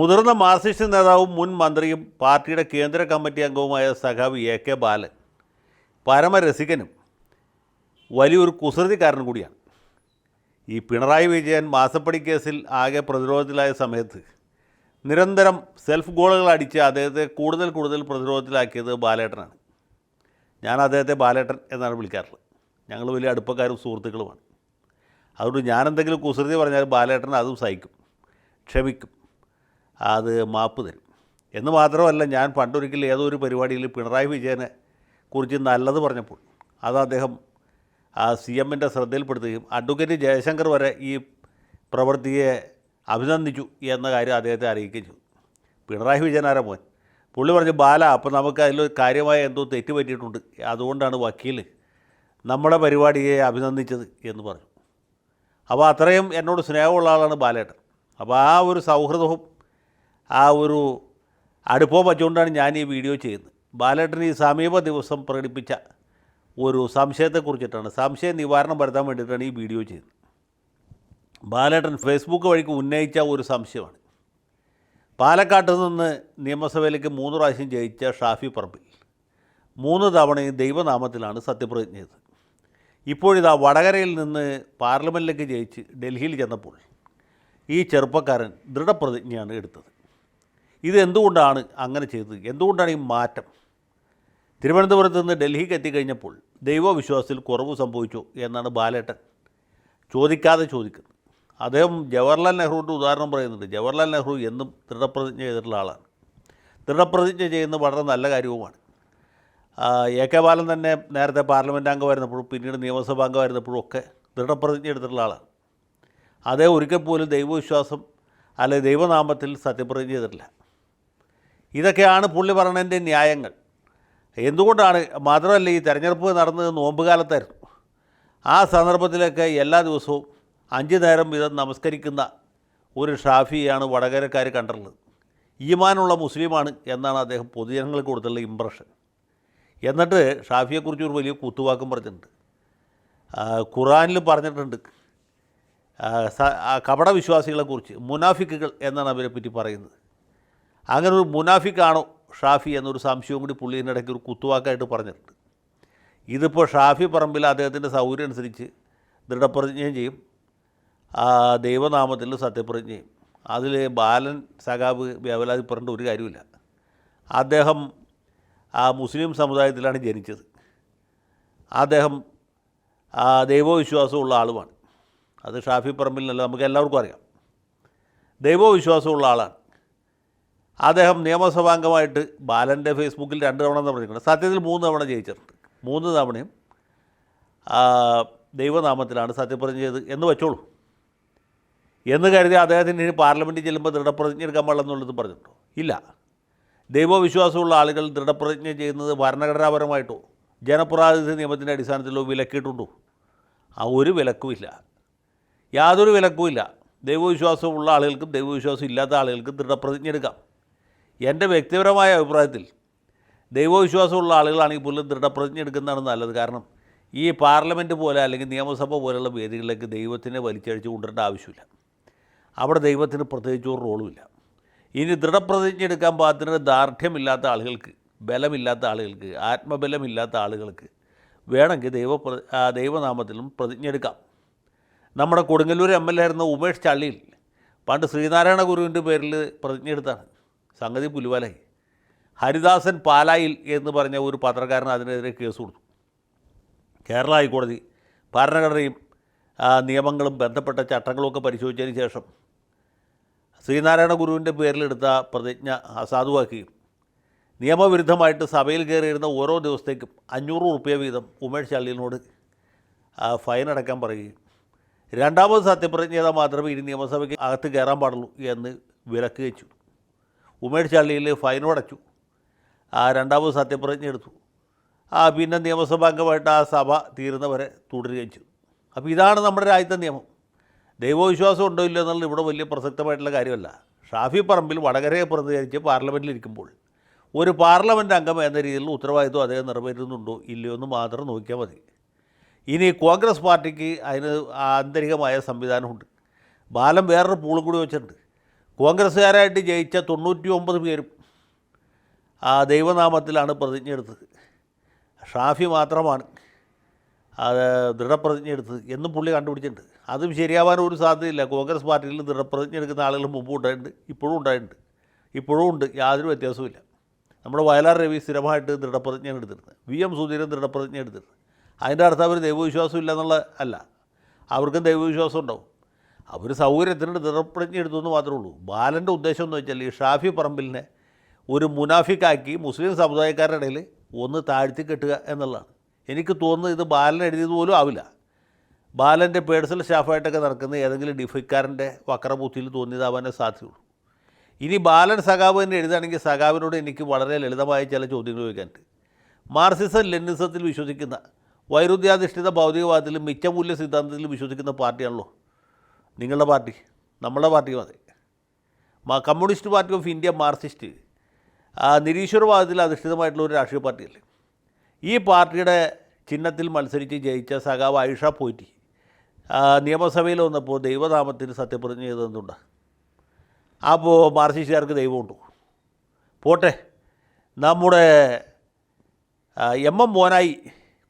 മുതിർന്ന മാർക്സിസ്റ്റ് നേതാവും മുൻ മന്ത്രിയും പാർട്ടിയുടെ കേന്ദ്ര കമ്മിറ്റി അംഗവുമായ സഖാവ് എ.കെ. ബാലൻ പരമരസികനും വലിയൊരു കുസൃതിക്കാരനും കൂടിയാണ്. ഈ പിണറായി വിജയൻ മാസപ്പടി കേസിൽ ആകെ പ്രതിരോധത്തിലായ സമയത്ത് നിരന്തരം സെൽഫ് ഗോളുകൾ അടിച്ച് അദ്ദേഹത്തെ കൂടുതൽ പ്രതിരോധത്തിലാക്കിയത് ബാലേട്ടനാണ്. ഞാൻ അദ്ദേഹത്തെ ബാലേട്ടൻ എന്നാണ് വിളിക്കാറുള്ളത്. ഞങ്ങൾ വലിയ അടുപ്പക്കാരും സുഹൃത്തുക്കളുമാണ്. അതുകൊണ്ട് ഞാനെന്തെങ്കിലും കുസൃതി പറഞ്ഞാൽ ബാലേട്ടൻ അതും സഹിക്കും, ക്ഷമിക്കും, അത് മാപ്പ് തരും. എന്ന് മാത്രമല്ല, ഞാൻ പണ്ടൊരിക്കൽ ഏതോ ഒരു പരിപാടിയിൽ പിണറായി വിജയനെ കുറിച്ച് നല്ലത് പറഞ്ഞപ്പോൾ അത് അദ്ദേഹം CMൻ്റെ ശ്രദ്ധയിൽപ്പെടുത്തുകയും അഡ്വക്കേറ്റ് ജയശങ്കർ വരെ ഈ പ്രവൃത്തിയെ അഭിനന്ദിച്ചു എന്ന കാര്യം അദ്ദേഹത്തെ അറിയിക്കുകയും ചെയ്തു. പിണറായി വിജയൻ ആരാ മോൻ? പുള്ളി പറഞ്ഞു, ബാല, അപ്പോൾ നമുക്ക് അതിൽ കാര്യമായ എന്തോ തെറ്റ് പറ്റിയിട്ടുണ്ട്, അതുകൊണ്ടാണ് വക്കീൽ നമ്മുടെ പരിപാടിയെ അഭിനന്ദിച്ചത് എന്ന് പറഞ്ഞു. അപ്പോൾ അത്രയും എന്നോട് സ്നേഹമുള്ള ആളാണ് ബാലേട്ടൻ. അപ്പോൾ ആ ഒരു സൗഹൃദവും ആ ഒരു അടുപ്പവും വച്ചുകൊണ്ടാണ് ഞാൻ ഈ വീഡിയോ ചെയ്യുന്നത്. ബാലേട്ടൻ ഈ സമീപ ദിവസം പ്രകടിപ്പിച്ച ഒരു സംശയത്തെക്കുറിച്ചിട്ടാണ്, സംശയ നിവാരണം വരുത്താൻ വേണ്ടിയിട്ടാണ് ഈ വീഡിയോ ചെയ്യുന്നത്. ബാലേട്ടൻ ഫേസ്ബുക്ക് വഴിക്ക് ഉന്നയിച്ച ഒരു സംശയമാണ്. പാലക്കാട്ട് നിന്ന് നിയമസഭയിലേക്ക് 3 പ്രാവശ്യം ജയിച്ച ഷാഫി പറമ്പിൽ 3 തവണയും ദൈവനാമത്തിലാണ് സത്യപ്രതിജ്ഞ ചെയ്തത്. ഇപ്പോഴിതാ വടകരയിൽ നിന്ന് പാർലമെൻറ്റിലേക്ക് ജയിച്ച് ഡൽഹിയിൽ ചെന്നപ്പോൾ ഈ ചെറുപ്പക്കാരൻ ദൃഢപ്രതിജ്ഞയാണ് എടുത്തത്. ഇതെന്തുകൊണ്ടാണ് അങ്ങനെ ചെയ്തത്? എന്തുകൊണ്ടാണ് ഈ മാറ്റം? തിരുവനന്തപുരത്ത് നിന്ന് ഡൽഹിക്ക് എത്തിക്കഴിഞ്ഞപ്പോൾ ദൈവവിശ്വാസത്തിൽ കുറവ് സംഭവിച്ചു എന്നാണ് ബാലേട്ടൻ ചോദിക്കാതെ ചോദിക്കുന്നത്. അദ്ദേഹം ജവഹർലാൽ നെഹ്റുവിൻ്റെ ഉദാഹരണം പറയുന്നുണ്ട്. ജവഹർലാൽ നെഹ്റു എന്നും ദൃഢപ്രതിജ്ഞ ചെയ്തിട്ടുള്ള ആളാണ്. ദൃഢപ്രതിജ്ഞ ചെയ്യുന്നത് വളരെ നല്ല കാര്യവുമാണ്. എ.കെ. ബാലൻ തന്നെ നേരത്തെ പാർലമെൻറ്റ് അംഗമായിരുന്നപ്പോഴും പിന്നീട് നിയമസഭാ അംഗമായിരുന്നപ്പോഴും ഒക്കെ ദൃഢപ്രതിജ്ഞ എടുത്തിട്ടുള്ള ആളാണ്. അദ്ദേഹം ഒരിക്കൽ പോലും ദൈവവിശ്വാസം അല്ലെങ്കിൽ ദൈവനാമത്തിൽ സത്യപ്രതിജ്ഞ ചെയ്തിട്ടില്ല. ഇതൊക്കെയാണ് പുള്ളി പറഞ്ഞതിൻ്റെ ന്യായങ്ങൾ. എന്തുകൊണ്ടാണ്? മാത്രമല്ല, ഈ തെരഞ്ഞെടുപ്പ് നടന്നത് നോമ്പ് കാലത്തായിരുന്നു. ആ സന്ദർഭത്തിലൊക്കെ എല്ലാ ദിവസവും 5 നേരം വീതം നമസ്കരിക്കുന്ന ഒരു ഷാഫിയാണ് വടകരക്കാർ കണ്ടിട്ടുള്ളത്. ഈമാനുള്ള മുസ്ലിമാണ് എന്നാണ് അദ്ദേഹം പൊതുജനങ്ങൾക്ക് കൊടുത്തുള്ള ഇമ്പ്രഷൻ. എന്നിട്ട് ഷാഫിയെക്കുറിച്ച് ഒരു വലിയ കുത്തുവാക്കും പറഞ്ഞിട്ടുണ്ട്. ഖുറാനിൽ പറഞ്ഞിട്ടുണ്ട് കപട വിശ്വാസികളെക്കുറിച്ച്, മുനാഫിക്കുകൾ എന്നാണ് അവരെ പറ്റി പറയുന്നത്. അങ്ങനെ ഒരു മുനാഫിക്കാണോ ഷാഫി എന്നൊരു സംശയവും കൂടി പുള്ളിൻ്റെ ഇടയ്ക്ക് ഒരു കുത്തുവാക്കായിട്ട് പറഞ്ഞിട്ടുണ്ട്. ഇതിപ്പോൾ ഷാഫി പറമ്പിൽ അദ്ദേഹത്തിൻ്റെ സൗകര്യം അനുസരിച്ച് ദൃഢപ്രതിജ്ഞയും ചെയ്യും, ദൈവനാമത്തിൽ സത്യപ്രതിജ്ഞ ചെയ്യും. അതിൽ ബാലൻ സഖാവ് വേവലാതിപ്പെടേണ്ട ഒരു കാര്യമില്ല. അദ്ദേഹം മുസ്ലിം സമുദായത്തിലാണ് ജനിച്ചത്. അദ്ദേഹം ദൈവവിശ്വാസമുള്ള ആളുമാണ്. അത് ഷാഫി പറമ്പിലിനല്ല, നമുക്ക് എല്ലാവർക്കും അറിയാം. ദൈവവിശ്വാസമുള്ള ആളാണ് അദ്ദേഹം. നിയമസഭാംഗമായിട്ട് ബാലൻ്റെ ഫേസ്ബുക്കിൽ 2 തവണ എന്ന് പറഞ്ഞിട്ടുണ്ട്. സത്യത്തിൽ 3 തവണ ജയിച്ചിട്ടുണ്ട്. 3 തവണയും ദൈവനാമത്തിലാണ് സത്യപ്രതിജ്ഞ ചെയ്ത് എന്ന് വെച്ചോളൂ. എന്ന് കരുതി അദ്ദേഹത്തിന് ഇനി പാർലമെൻറ്റിൽ ചെല്ലുമ്പോൾ ദൃഢപ്രതിജ്ഞ എടുക്കാൻ പാടില്ലെന്നുള്ളത് പറഞ്ഞിട്ടുണ്ടോ? ഇല്ല. ദൈവവിശ്വാസമുള്ള ആളുകൾ ദൃഢപ്രതിജ്ഞ ചെയ്യുന്നത് ഭരണഘടനാപരമായിട്ടോ ജനപ്രാതിനിധ്യ നിയമത്തിൻ്റെ അടിസ്ഥാനത്തിലോ വിലക്കിയിട്ടുണ്ടോ? ഒരു വിലക്കുമില്ല, യാതൊരു വിലക്കുമില്ല. ദൈവവിശ്വാസമുള്ള ആളുകൾക്കും ദൈവവിശ്വാസം ഇല്ലാത്ത ആളുകൾക്കും ദൃഢപ്രതിജ്ഞ എടുക്കാം. എൻ്റെ വ്യക്തിപരമായ അഭിപ്രായത്തിൽ ദൈവവിശ്വാസമുള്ള ആളുകളാണെങ്കിൽ പോലും ദൃഢപ്രതിജ്ഞ എടുക്കുന്നതാണ് നല്ലത്. കാരണം ഈ പാർലമെൻറ്റ് പോലെ അല്ലെങ്കിൽ നിയമസഭ പോലെയുള്ള വേദികളിലേക്ക് ദൈവത്തിനെ വലിച്ചഴിച്ച് കൊണ്ടുവരേണ്ട ആവശ്യമില്ല. അവിടെ ദൈവത്തിന് പ്രത്യേകിച്ച് ഒരു റോളുമില്ല. ഇനി ദൃഢപ്രതിജ്ഞ എടുക്കാൻ പാകത്തിന് ദാർഢ്യമില്ലാത്ത ആളുകൾക്ക്, ബലമില്ലാത്ത ആളുകൾക്ക്, ആത്മബലമില്ലാത്ത ആളുകൾക്ക് വേണമെങ്കിൽ ദൈവനാമത്തിലും പ്രതിജ്ഞ എടുക്കാം. നമ്മുടെ കൊടുങ്ങല്ലൂർ MLA ആയിരുന്ന ഉമേഷ് ചള്ളിയിൽ പണ്ട് ശ്രീനാരായണ ഗുരുവിൻ്റെ പേരിൽ പ്രതിജ്ഞ എടുത്താണ്. സംഗതി പുലിവാലായി. ഹരിദാസൻ പാലായിൽ എന്ന് പറഞ്ഞ ഒരു പത്രക്കാരൻ അതിനെതിരെ കേസ് കൊടുത്തു. കേരള ഹൈക്കോടതി ഭരണഘടനയും നിയമങ്ങളും ബന്ധപ്പെട്ട ചട്ടങ്ങളുമൊക്കെ പരിശോധിച്ചതിന് ശേഷം ശ്രീനാരായണ ഗുരുവിൻ്റെ പേരിലെടുത്ത പ്രതിജ്ഞ അസാധുവാക്കുകയും നിയമവിരുദ്ധമായിട്ട് സഭയിൽ കയറിയിരുന്ന ഓരോ ദിവസത്തേക്കും 500 റുപ്യ വീതം ഉമേഷ് ചള്ളിയിനോട് ഫൈൻ അടയ്ക്കാൻ പറയുകയും 2ാമത് സത്യപ്രതിജ്ഞ ചെയ്താൽ മാത്രമേ ഇനി നിയമസഭയ്ക്ക് അകത്ത് കയറാൻ പാടുള്ളൂ എന്ന് വിലക്ക് വെച്ചു. ഉമേഷ് ചള്ളിയിൽ ഫൈനും അടച്ചു, 2ാമത് സത്യപ്രതിജ്ഞ എടുത്തു. പിന്നെ നിയമസഭാംഗമായിട്ട് ആ സഭ തീരുന്നവരെ തുടരുകയും ചെയ്തു. അപ്പോൾ ഇതാണ് നമ്മുടെ രാജ്യത്തെ നിയമം. ദൈവവിശ്വാസം ഉണ്ടോ ഇല്ലയോ എന്നുള്ളത് ഇവിടെ വലിയ പ്രസക്തമായിട്ടുള്ള കാര്യമല്ല. ഷാഫി പറമ്പിൽ വടകരയെ പ്രതിനിധീകരിച്ച് പാർലമെൻറ്റിലിരിക്കുമ്പോൾ ഒരു പാർലമെൻറ്റ് അംഗം എന്ന രീതിയിലുള്ള ഉത്തരവാദിത്വം അദ്ദേഹം നിറവേറ്റുന്നുണ്ടോ ഇല്ലയോ എന്ന് മാത്രം നോക്കിയാൽ മതി. ഇനി കോൺഗ്രസ് പാർട്ടിക്ക് അതിന് ആന്തരികമായ സംവിധാനമുണ്ട്. ബാലൻ വേറൊരു പൂളും കൂടി വെച്ചിട്ടുണ്ട്. കോൺഗ്രസ്സുകാരായിട്ട് ജയിച്ച 99 പേരും ആ ദൈവനാമത്തിലാണ് പ്രതിജ്ഞ എടുത്തത്. ഷാഫി മാത്രമാണ് അത് ദൃഢപ്രതിജ്ഞ എടുത്തത് എന്നും പുള്ളി കണ്ടുപിടിച്ചിട്ടുണ്ട്. അതും ശരിയാവാൻ ഒരു സാധ്യതയില്ല. കോൺഗ്രസ് പാർട്ടിയിൽ ദൃഢപ്രതിജ്ഞ എടുക്കുന്ന ആളുകൾ മുമ്പും ഉണ്ടായിട്ടുണ്ട്, ഇപ്പോഴും ഉണ്ടായിട്ടുണ്ട്, ഇപ്പോഴും ഉണ്ട്, യാതൊരു വ്യത്യാസവുമില്ല. നമ്മുടെ വയലാർ രവി സ്ഥിരമായിട്ട് ദൃഢപ്രതിജ്ഞ എടുത്തിരുന്നത്, VM സുധീരൻ ദൃഢപ്രതിജ്ഞ എടുത്തിരുന്നത്. അതിൻ്റെ അർത്ഥം അവർ ദൈവവിശ്വാസം ഇല്ല എന്നുള്ള അല്ല, അവർക്കും ദൈവവിശ്വാസം ഉണ്ടാവും. അവർ സൗകര്യത്തിന് ദൃഢപ്രതിജ്ഞ എടുത്തു എന്ന് മാത്രമേ ഉള്ളൂ. ബാലൻ്റെ ഉദ്ദേശം എന്ന് വെച്ചാൽ ഈ ഷാഫി പറമ്പിലിനെ ഒരു മുനാഫിക്കാക്കി മുസ്ലിം സമുദായക്കാരുടെ ഇടയിൽ ഒന്ന് താഴ്ത്തി കെട്ടുക എന്നുള്ളതാണ്. എനിക്ക് തോന്നുന്നത് ഇത് ബാലൻ എഴുതിയത് പോലും ആവില്ല. ബാലൻ്റെ പേഴ്സണൽ സ്റ്റാഫായിട്ടൊക്കെ നടക്കുന്ന ഏതെങ്കിലും ഡിഫൈക്കാരൻ്റെ വക്രബുദ്ധിയിൽ തോന്നിയതാവാനേ സാധ്യതയുള്ളൂ. ഇനി ബാലൻ സഖാവ് തന്നെ എഴുതുകയാണെങ്കിൽ സഖാവിനോട് എനിക്ക് വളരെ ലളിതമായ ചില ചോദ്യങ്ങൾ ചോദിക്കാനുണ്ട്. മാർക്സിസം ലെനിനിസത്തിൽ വിശ്വസിക്കുന്ന, വൈരുദ്ധ്യാധിഷ്ഠിത ഭൗതികവാദത്തിലും മിച്ചമൂല്യ സിദ്ധാന്തത്തിലും വിശ്വസിക്കുന്ന പാർട്ടിയാണല്ലോ നിങ്ങളുടെ പാർട്ടി, നമ്മളുടെ പാർട്ടിയും അതെ. Communist party of India Marxist നിരീശ്വരവാദത്തിൽ അധിഷ്ഠിതമായിട്ടുള്ള ഒരു രാഷ്ട്രീയ പാർട്ടിയല്ലേ. ഈ പാർട്ടിയുടെ ചിഹ്നത്തിൽ മത്സരിച്ച് ജയിച്ച സഖാവ് ആയിഷ പോറ്റി നിയമസഭയിൽ വന്നപ്പോൾ ദൈവനാമത്തിന് സത്യപ്രതിജ്ഞ ചെയ്തതെന്തുണ്ട്? അപ്പോൾ മാർക്സിസ്റ്റുകാർക്ക് ദൈവമുണ്ടോ? പോട്ടെ, നമ്മുടെ MM മോനായി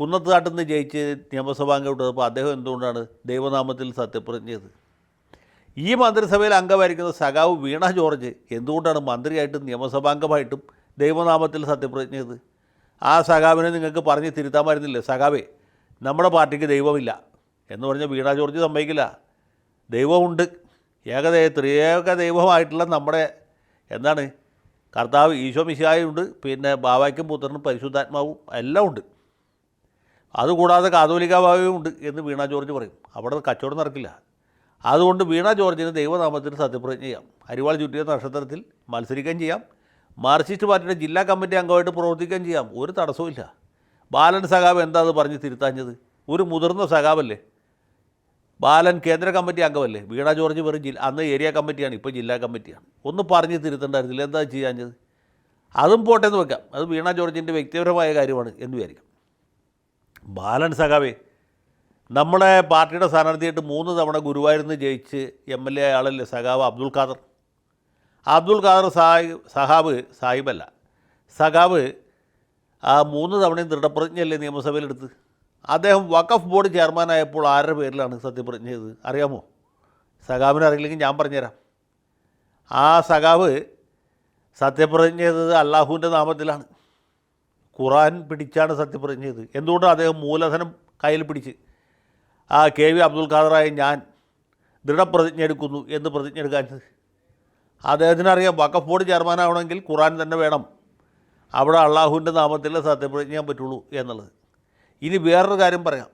കുന്നത്തുകാട്ടിൽ നിന്ന് ജയിച്ച് നിയമസഭാംഗം വിട്ടപ്പോൾ അദ്ദേഹം എന്തുകൊണ്ടാണ് ദൈവനാമത്തിൽ സത്യപ്രതിജ്ഞ ചെയ്തത്? ഈ മന്ത്രിസഭയിൽ അംഗമായിരിക്കുന്ന സഖാവ് വീണ ജോർജ് എന്തുകൊണ്ടാണ് മന്ത്രിയായിട്ടും നിയമസഭാംഗമായിട്ടും ദൈവനാമത്തിൽ സത്യപ്രതിജ്ഞ ചെയ്തത്? ആ സഖാവിനെ നിങ്ങൾക്ക് പറഞ്ഞ് തിരുത്താമായിരുന്നില്ലേ? സഖാവേ, നമ്മുടെ പാർട്ടിക്ക് ദൈവമില്ല എന്ന് പറഞ്ഞ വീണ ജോർജ് സമ്മതിക്കില്ല. ദൈവമുണ്ട്, ത്രിയേക ദൈവമായിട്ടുള്ള നമ്മുടെ എന്താണ് കർത്താവ് ഈശോ മിശിഹായുണ്ട്, പിന്നെ ബാവായ്ക്കും പുത്രനും പരിശുദ്ധാത്മാവും എല്ലാം ഉണ്ട്, അതുകൂടാതെ കാതോലിക്ക ബാവയും ഉണ്ട് എന്ന് വീണ ജോർജ് പറയും. അവിടെ കച്ചവടം നടക്കില്ല. അതുകൊണ്ട് വീണ ജോർജിന് ദൈവനാമത്തിന് സത്യപ്രതിജ്ഞ ചെയ്യാം, അരിവാൾ ചുറ്റിയ നക്ഷത്രത്തിൽ മത്സരിക്കുകയും ചെയ്യാം, മാർക്സിസ്റ്റ് പാർട്ടിയുടെ ജില്ലാ കമ്മിറ്റി അംഗമായിട്ട് പ്രവർത്തിക്കുകയും ചെയ്യാം, ഒരു തടസ്സവുമില്ല. ബാലൻ സഖാവ് എന്താ അത് പറഞ്ഞ് തിരുത്താഞ്ഞത്? ഒരു മുതിർന്ന സഖാവല്ലേ ബാലൻ, കേന്ദ്ര കമ്മിറ്റി അംഗമല്ലേ. വീണ ജോർജ് വെറും അന്ന് ഏരിയ കമ്മിറ്റിയാണ്, ഇപ്പോൾ ജില്ലാ കമ്മിറ്റിയാണ്. ഒന്ന് പറഞ്ഞ് തിരുത്തേണ്ടായിരുന്നില്ല, എന്താ ചെയ്യാഞ്ഞത്? അതും പോട്ടെന്ന് വെക്കാം, അത് വീണ ജോർജിൻ്റെ വ്യക്തിപരമായ കാര്യമാണ് എന്ന് വിചാരിക്കാം. ബാലൻ സഖാവേ, നമ്മുടെ പാർട്ടിയുടെ സ്ഥാനാർത്ഥിയായിട്ട് 3 തവണ ഗുരുവായൂരിൽ നിന്ന് ജയിച്ച് MLA ആളല്ലേ സഖാവ് അബ്ദുൽ ഖാദർ. അബ്ദുൽ ഖാദർ സാഹിബല്ല സഖാവ് 3 തവണയും ദൃഢപ്രതിജ്ഞയല്ലേ നിയമസഭയിലെടുത്ത്. അദ്ദേഹം വഖഫ് ബോർഡ് ചെയർമാനായപ്പോൾ ആരുടെ പേരിലാണ് സത്യപ്രതിജ്ഞ ചെയ്തത് അറിയാമോ? സഖാവിനെ അറിയില്ലെങ്കിൽ ഞാൻ പറഞ്ഞുതരാം. ആ സഖാവ് സത്യപ്രതിജ്ഞ ചെയ്തത് അള്ളാഹുവിൻ്റെ നാമത്തിലാണ്, ഖുറാൻ പിടിച്ചാണ് സത്യപ്രതിജ്ഞ ചെയ്തത്. എന്തുകൊണ്ടാണ് അദ്ദേഹം മൂലധനം കയ്യിൽ പിടിച്ച് KV അബ്ദുൽ ഖാദറായ ഞാൻ ദൃഢപ്രതിജ്ഞ എടുക്കുന്നു എന്ന് പ്രതിജ്ഞ എടുക്കാഞ്ഞത്? അദ്ദേഹത്തിനറിയാം വഖഫ് ബോർഡ് ചെയർമാനാവണമെങ്കിൽ ഖുറാൻ തന്നെ വേണം, അവിടെ അള്ളാഹുവിൻ്റെ നാമത്തിൽ സത്യപ്രതിജ്ഞ ചെയ്യാൻ പറ്റുള്ളൂ എന്നുള്ളത്. ഇനി വേറൊരു കാര്യം പറയാം.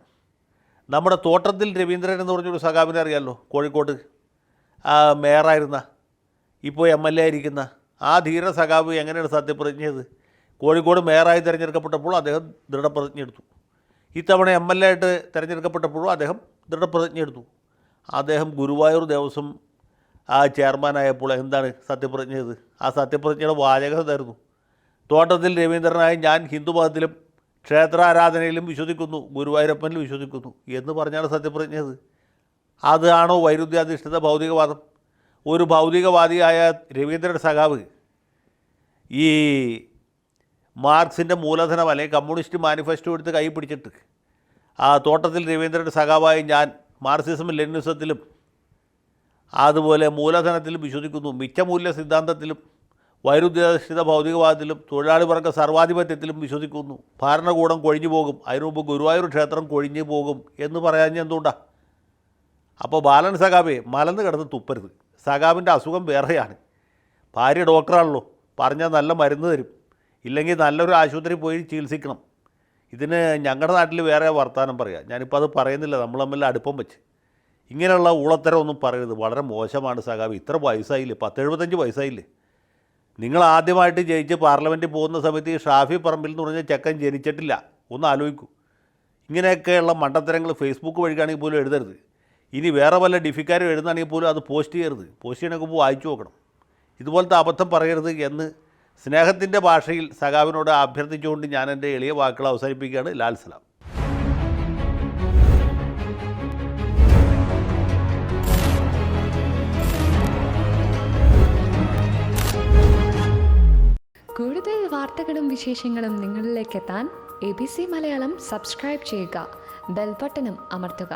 നമ്മുടെ തോട്ടത്തിൽ രവീന്ദ്രൻ എന്ന് പറഞ്ഞൊരു സഖാവിനെ അറിയാമല്ലോ, കോഴിക്കോട് മേയറായിരുന്ന, ഇപ്പോൾ MLA ആയിരിക്കുന്ന ആ ധീര സഖാവ് എങ്ങനെയാണ് സത്യപ്രതിജ്ഞ ചെയ്തത്? കോഴിക്കോട് മേയറായി തിരഞ്ഞെടുക്കപ്പെട്ടപ്പോൾ അദ്ദേഹം ദൃഢപ്രതിജ്ഞ എടുത്തു. ഇത്തവണ MLA ആയിട്ട് തിരഞ്ഞെടുക്കപ്പെട്ടപ്പോഴും അദ്ദേഹം ദൃഢപ്രതിജ്ഞ എടുത്തു. അദ്ദേഹം ഗുരുവായൂർ ദേവസ്വം ചെയർമാനായപ്പോൾ എന്താണ് സത്യപ്രതിജ്ഞ ചെയ്തത്? ആ സത്യപ്രതിജ്ഞയുടെ വാചകം ഇതായിരുന്നു: തോട്ടത്തിൽ രവീന്ദ്രനായി ഞാൻ ഹിന്ദുമതത്തിലും ക്ഷേത്രാരാധനയിലും വിശ്വസിക്കുന്നു, ഗുരുവായൂരപ്പനിൽ വിശ്വസിക്കുന്നു എന്ന് പറഞ്ഞാണ് സത്യപ്രതിജ്ഞ ചെയ്തത്. അതാണോ വൈരുദ്ധ്യാധിഷ്ഠിത ഭൗതികവാദം? ഒരു ഭൗതികവാദിയായ രവീന്ദ്രൻ സഖാവ് ഈ മാർക്സിൻ്റെ മൂലധനം അല്ലെങ്കിൽ കമ്മ്യൂണിസ്റ്റ് മാനിഫെസ്റ്റോ എടുത്ത് കൈ പിടിച്ചിട്ട് തോട്ടത്തിൽ രവീന്ദ്രൻ സഖാവായി ഞാൻ മാർക്സിസം ലെനിനിസത്തിലും അതുപോലെ മൂലധനത്തിലും വിശ്വസിക്കുന്നു, മിച്ചമൂല്യ സിദ്ധാന്തത്തിലും വൈരുദ്ധ്യാധിഷ്ഠിത ഭൗതികവാദത്തിലും തൊഴിലാളി വർഗ സർവാധിപത്യത്തിലും വിശ്വസിക്കുന്നു, ഭരണകൂടം കൊഴിഞ്ഞു പോകും, അതിനു മുമ്പ് ഗുരുവായൂർ ക്ഷേത്രം കൊഴിഞ്ഞു പോകും എന്ന് പറയാൻ എന്തുകൊണ്ടാണ്? അപ്പോൾ ബാലൻ സഖാവേ, മലന്ന് കിടന്ന് തുപ്പരുത്. സഖാവിൻ്റെ അസുഖം വേറെയാണ്. ഭാര്യ ഡോക്ടറാണല്ലോ, പറഞ്ഞാൽ നല്ല മരുന്ന് തരും, ഇല്ലെങ്കിൽ നല്ലൊരു ആശുപത്രി പോയി ചികിത്സിക്കണം. ഇതിന് ഞങ്ങളുടെ നാട്ടിൽ വേറെ വർത്തമാനം പറയാം, ഞാനിപ്പോൾ അത് പറയുന്നില്ല, നമ്മൾ തമ്മിൽ അടുപ്പം വെച്ച്. ഇങ്ങനെയുള്ള ഊളത്തരം ഒന്നും പറയരുത്, വളരെ മോശമാണ് സഖാവ്. ഇത്ര വയസ്സായില്ലേ, 10-75 വയസ്സായില്ലേ? നിങ്ങൾ ആദ്യമായിട്ട് ജയിച്ച് പാർലമെൻറ്റിൽ പോകുന്ന സമയത്ത് ഈ ഷാഫി പറമ്പിൽ എന്ന് പറഞ്ഞ ചെക്കൻ ജനിച്ചിട്ടില്ല. ഒന്ന് ആലോചിക്കൂ. ഇങ്ങനെയൊക്കെയുള്ള മണ്ടത്തരങ്ങൾ ഫേസ്ബുക്ക് വഴിക്കാണെങ്കിൽ പോലും എഴുതരുത്. ഇനി വേറെ വല്ല ഡിഫിക്കാരും എഴുതുകയാണെങ്കിൽ പോലും അത് പോസ്റ്റ് ചെയ്യരുത്. പോസ്റ്റ് ചെയ്യണമെങ്കിൽ പോയി വായിച്ചു നോക്കണം. ഇതുപോലത്തെ അബദ്ധം പറയരുത് എന്ന് സ്നേഹത്തിൻ്റെ ഭാഷയിൽ സഖാവിനോട് അഭ്യർത്ഥിച്ചുകൊണ്ട് ഞാൻ എൻ്റെ എളിയ വാക്കുകൾ അവസാനിപ്പിക്കുകയാണ്. ലാൽ സലാം. വാർത്തകളും വിശേഷങ്ങളും നിങ്ങളിലേക്ക് എത്താൻ ABC മലയാളം സബ്സ്ക്രൈബ് ചെയ്യുക, ബെൽ ബട്ടണും അമർത്തുക.